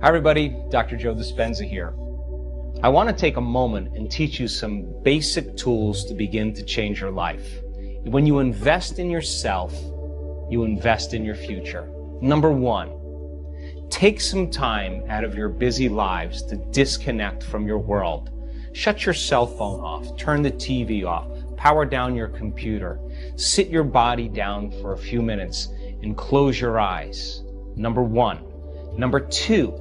Hi everybody, Dr. Joe Dispenza here. I want to take a moment and teach you some basic tools to begin to change your life. When you invest in yourself, you invest in your future. Number one, take some time out of your busy lives to disconnect from your world. Shut your cell phone off, turn the TV off, power down your computer, sit your body down for a few minutes and close your eyes. Number one. Number two,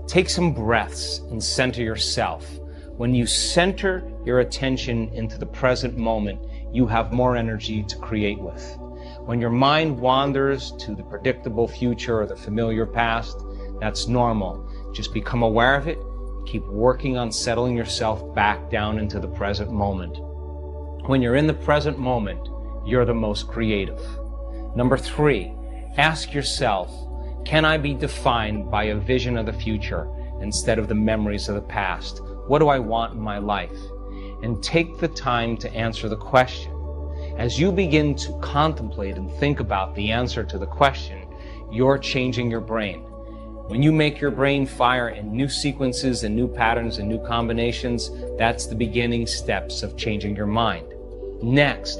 take some breaths and center yourself. When you center your attention into the present moment, you have more energy to create with. When your mind wanders to the predictable future or the familiar past, that's normal. Just become aware of it. Keep working on settling yourself back down into the present moment. When you're in the present moment, you're the most creative. Number three, ask yourself, can I be defined by a vision of the future instead of the memories of the past? What do I want in my life? And take the time to answer the question. As you begin to contemplate and think about the answer to the question, you're changing your brain. When you make your brain fire in new sequences and new patterns and new combinations, that's the beginning steps of changing your mind. Next,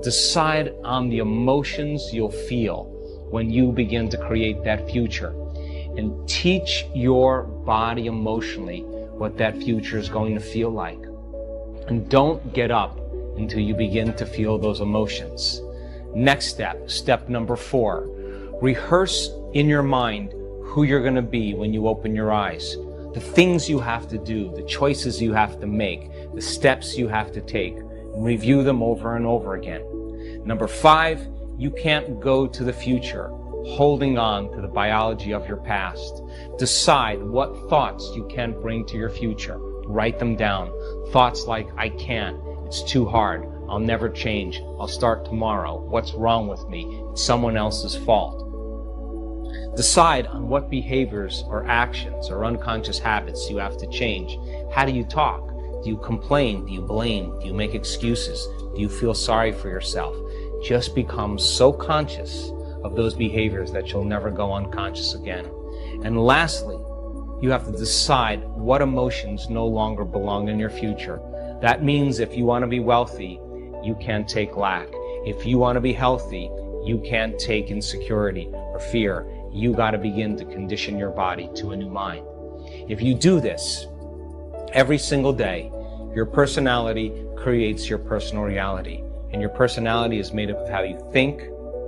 decide on the emotions you'll feel when you begin to create that future, and teach your body emotionally what that future is going to feel like. And don't get up until you begin to feel those emotions. Next step, step number four, rehearse in your mind who you're going to be when you open your eyes, the things you have to do, the choices you have to make, the steps you have to take, and review them over and over again. Number five, you can't go to the future holding on to the biology of your past. Decide what thoughts you can bring to your future. Write them down. Thoughts like, I can't, it's too hard, I'll never change, I'll start tomorrow, what's wrong with me, it's someone else's fault. Decide on what behaviors or actions or unconscious habits you have to change. How do you talk? Do you complain? Do you blame? Do you make excuses? Do you feel sorry for yourself? Just become so conscious of those behaviors that you'll never go unconscious again. And lastly, you have to decide what emotions no longer belong in your future. That means if you want to be wealthy, you can't take lack. If you want to be healthy, you can't take insecurity or fear. You got to begin to condition your body to a new mind. If you do this every single day, your personality creates your personal reality. And your personality is made up of how you think,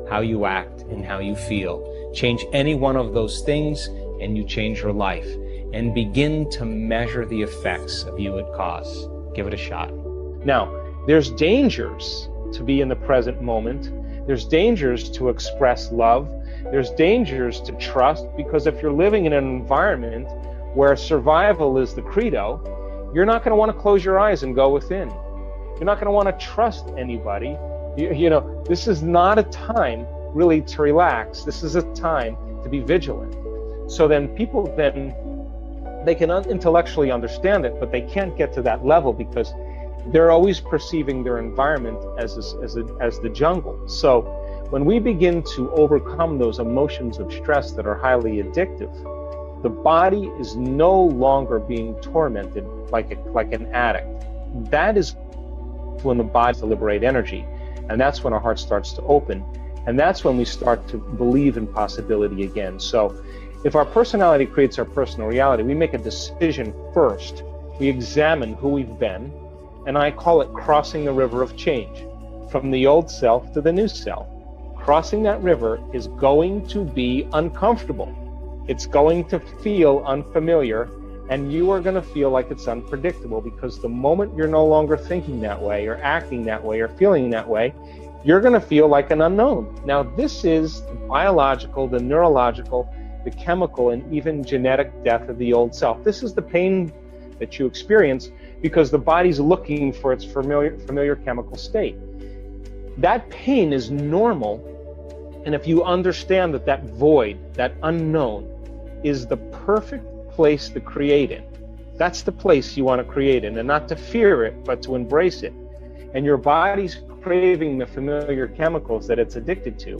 how you act, and how you feel. Change any one of those things and you change your life. And begin to measure the effects of you it cause. Give it a shot. Now, there's dangers to be in the present moment. There's dangers to express love. There's dangers to trust, because if you're living in an environment where survival is the credo, you're not going to want to close your eyes and go within. You're not going to want to trust anybody. You know, this is not a time really to relax. This is a time to be vigilant. So then people they can intellectually understand it, but they can't get to that level because they're always perceiving their environment as the jungle. So when we begin to overcome those emotions of stress that are highly addictive, the body is no longer being tormented like an addict. That is when the body to liberate energy, and that's when our heart starts to open, and that's when we start to believe in possibility again. So if our personality creates our personal reality, we make a decision first. We examine who we've been, and I call it crossing the river of change, from the old self to the new self. Crossing that river is going to be uncomfortable. It's going to feel unfamiliar, and you are going to feel like it's unpredictable, because the moment you're no longer thinking that way or acting that way or feeling that way, you're going to feel like an unknown. Now, this is the biological, the neurological, the chemical, and even genetic death of the old self. This is the pain that you experience because the body's looking for its familiar chemical state. That pain is normal, and if you understand that that void, that unknown, is the perfect place to create in. That's the place you want to create in, and not to fear it, but to embrace it. And your body's craving the familiar chemicals that it's addicted to.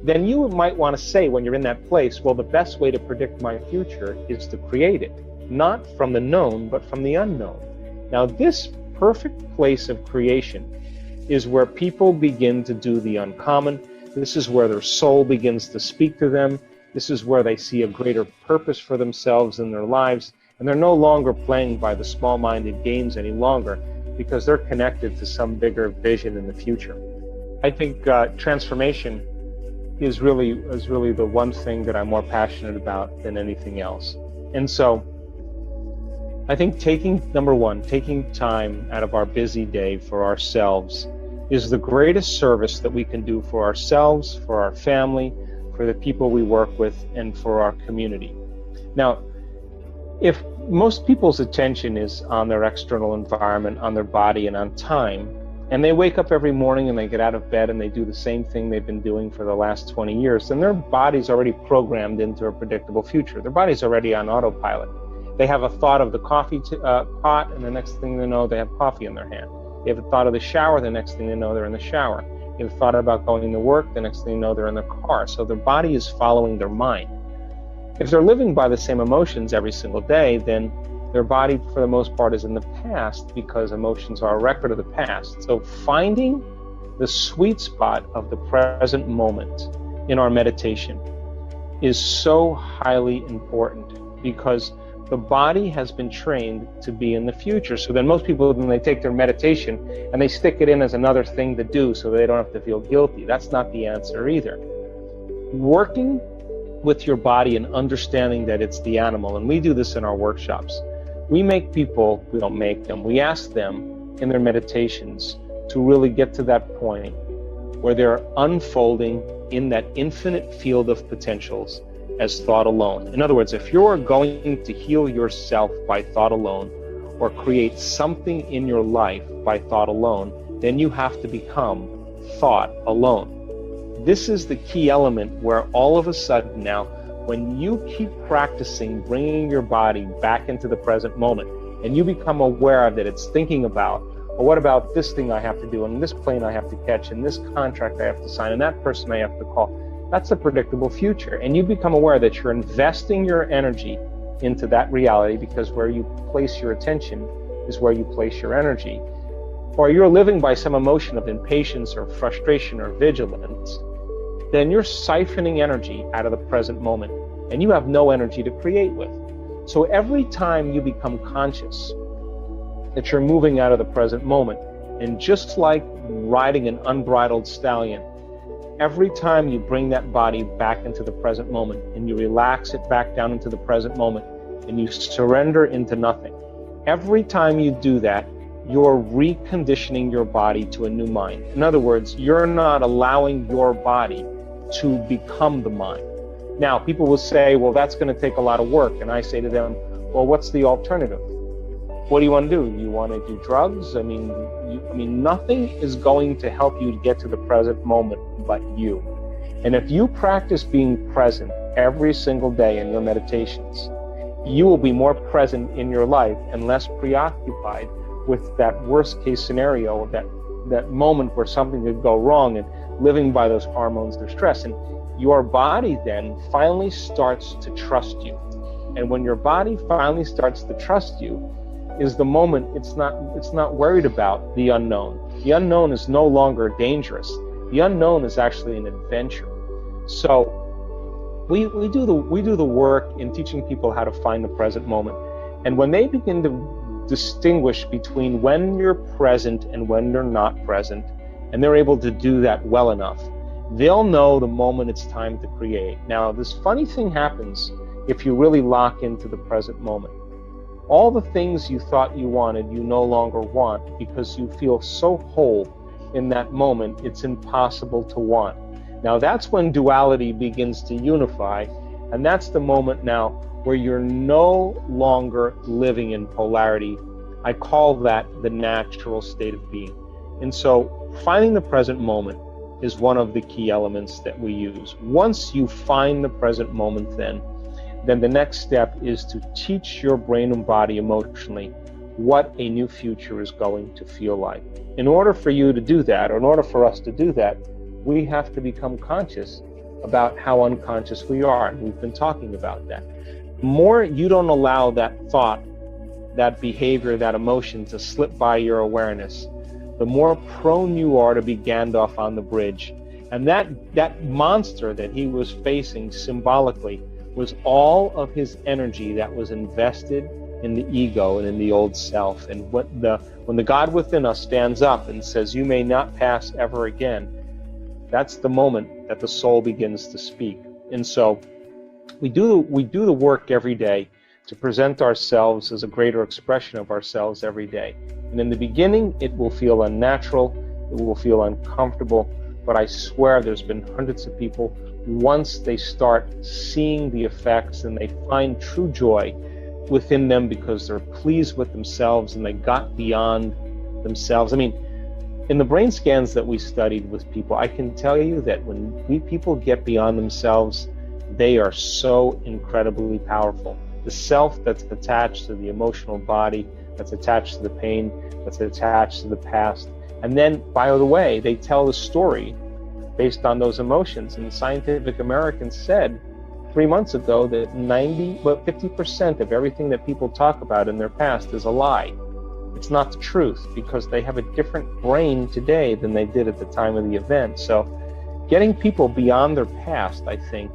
then you might want to say when you're in that place, well, the best way to predict my future is to create it, not from the known, but from the unknown. Now, this perfect place of creation is where people begin to do the uncommon. This is where their soul begins to speak to them. This is where they see a greater purpose for themselves in their lives, and they're no longer playing by the small-minded games any longer because they're connected to some bigger vision in the future. I think transformation is really the one thing that I'm more passionate about than anything else. And so I think number one, taking time out of our busy day for ourselves is the greatest service that we can do for ourselves, for our family, for the people we work with, and for our community. Now, if most people's attention is on their external environment, on their body, and on time, and they wake up every morning and they get out of bed and they do the same thing they've been doing for the last 20 years, then their body's already programmed into a predictable future. Their body's already on autopilot. They have a thought of the coffee pot, and the next thing they know, they have coffee in their hand. They have a thought of the shower, the next thing they know, they're in the shower. They have a thought about going to work, the next thing they know, they're in the car. So their body is following their mind. If they're living by the same emotions every single day, then their body, for the most part, is in the past because emotions are a record of the past. So finding the sweet spot of the present moment in our meditation is so highly important because the body has been trained to be in the future. So then most people, when they take their meditation and they stick it in as another thing to do so they don't have to feel guilty, that's not the answer either. Working with your body and understanding that it's the animal, and we do this in our workshops. We don't make them, we ask them in their meditations to really get to that point where they're unfolding in that infinite field of potentials as thought alone. In other words, if you're going to heal yourself by thought alone or create something in your life by thought alone, then you have to become thought alone. This is the key element where all of a sudden now, when you keep practicing bringing your body back into the present moment and you become aware that it's thinking about, well, what about this thing I have to do and this plane I have to catch and this contract I have to sign and that person I have to call, that's a predictable future. And you become aware that you're investing your energy into that reality because where you place your attention is where you place your energy. Or you're living by some emotion of impatience or frustration or vigilance, then you're siphoning energy out of the present moment and you have no energy to create with. So every time you become conscious that you're moving out of the present moment, and just like riding an unbridled stallion, every time you bring that body back into the present moment and you relax it back down into the present moment and you surrender into nothing, every time you do that, you're reconditioning your body to a new mind. In other words, you're not allowing your body to become the mind. Now, people will say, well, that's going to take a lot of work. And I say to them, well, what's the alternative? What do you want to do? You want to do drugs? I mean, nothing is going to help you to get to the present moment but you. And if you practice being present every single day in your meditations, you will be more present in your life and less preoccupied with that worst case scenario, that moment where something could go wrong and living by those hormones of stress. And your body then finally starts to trust you. And when your body finally starts to trust you is the moment it's not worried about the unknown. The unknown is no longer dangerous. The unknown is actually an adventure. So we do the work in teaching people how to find the present moment. And when they begin to distinguish between when you're present and when you're not present, and they're able to do that well enough, they'll know the moment it's time to create. Now, this funny thing happens if you really lock into the present moment. All the things you thought you wanted, you no longer want because you feel so whole in that moment, it's impossible to want. Now, that's when duality begins to unify, and that's the moment now where you're no longer living in polarity. I call that the natural state of being. And so finding the present moment is one of the key elements that we use. Once you find the present moment, then the next step is to teach your brain and body emotionally what a new future is going to feel like. In order for you to do that, or in order for us to do that, we have to become conscious about how unconscious we are, and we've been talking about that. The more you don't allow that thought, that behavior, that emotion to slip by your awareness, the more prone you are to be Gandalf on the bridge. And that monster that he was facing symbolically was all of his energy that was invested in the ego and in the old self. And when the God within us stands up and says, "You may not pass ever again," that's the moment that the soul begins to speak. And so we do the work every day to present ourselves as a greater expression of ourselves every day. And in the beginning, it will feel unnatural, it will feel uncomfortable, but I swear there's been hundreds of people, once they start seeing the effects and they find true joy within them because they're pleased with themselves and they got beyond themselves. I mean, in the brain scans that we studied with people, I can tell you that when people get beyond themselves, they are so incredibly powerful. The self that's attached to the emotional body, that's attached to the pain, that's attached to the past. And then, by the way, they tell the story based on those emotions. And Scientific American said 3 months ago that 50% of everything that people talk about in their past is a lie. It's not the truth, because they have a different brain today than they did at the time of the event. So getting people beyond their past, I think,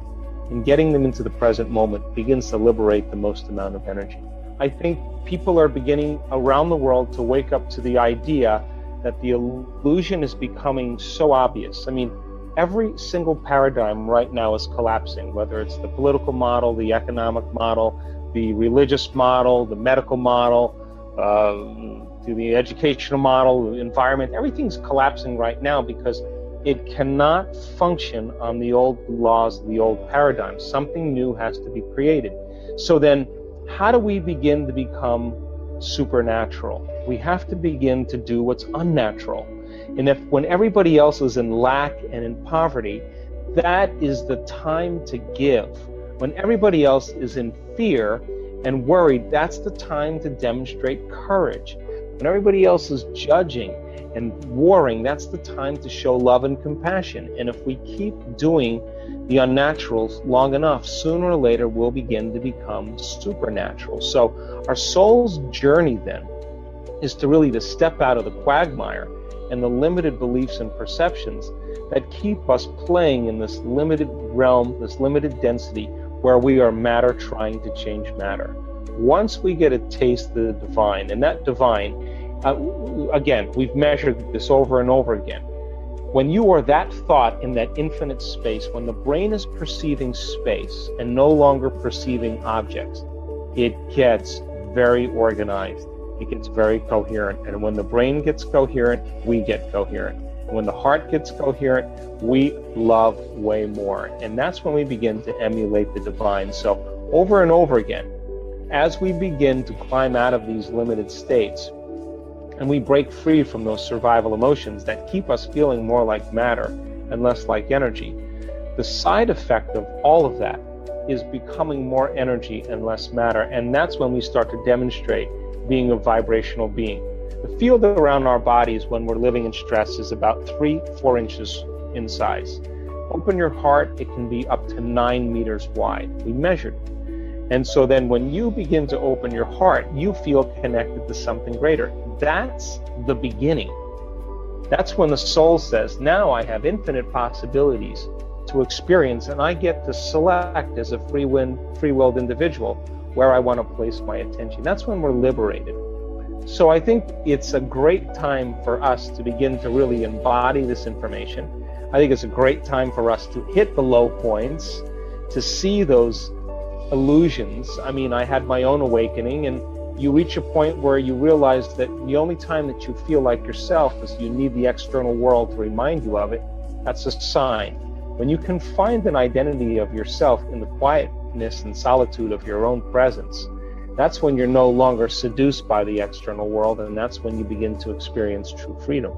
and getting them into the present moment begins to liberate the most amount of energy. I think people are beginning around the world to wake up to the idea that the illusion is becoming so obvious. I mean, every single paradigm right now is collapsing, whether it's the political model, the economic model, the religious model, the medical model, to the educational model, the environment. Everything's collapsing right now because it cannot function on the old laws, the old paradigms. Something new has to be created. So then, how do we begin to become supernatural? We have to begin to do what's unnatural. And when everybody else is in lack and in poverty, that is the time to give. When everybody else is in fear and worried, that's the time to demonstrate courage. When everybody else is judging and warring, that's the time to show love and compassion. And if we keep doing the unnaturals long enough, sooner or later we'll begin to become supernatural. So our soul's journey then is to really to step out of the quagmire and the limited beliefs and perceptions that keep us playing in this limited realm, this limited density, where we are matter trying to change matter. Once we get a taste of the divine, and that divine, again, we've measured this over and over again. When you are that thought in that infinite space, when the brain is perceiving space and no longer perceiving objects, it gets very organized. It gets very coherent. And when the brain gets coherent, we get coherent. And when the heart gets coherent, we love way more. And that's when we begin to emulate the divine. So over and over again, as we begin to climb out of these limited states, and we break free from those survival emotions that keep us feeling more like matter and less like energy, the side effect of all of that is becoming more energy and less matter. And that's when we start to demonstrate being a vibrational being. The field around our bodies when we're living in stress is about 3-4 inches in size. Open your heart, it can be up to 9 meters wide. We measured. And so then when you begin to open your heart, you feel connected to something greater. That's the beginning. That's when the soul says, now I have infinite possibilities to experience, and I get to select as a free-willed individual where I want to place my attention. That's when we're liberated. So I think it's a great time for us to begin to really embody this information. I think it's a great time for us to hit the low points, to see those illusions. I mean, I had my own awakening, and you reach a point where you realize that the only time that you feel like yourself is you need the external world to remind you of it. That's a sign. When you can find an identity of yourself in the quietness and solitude of your own presence, that's when you're no longer seduced by the external world, and that's when you begin to experience true freedom.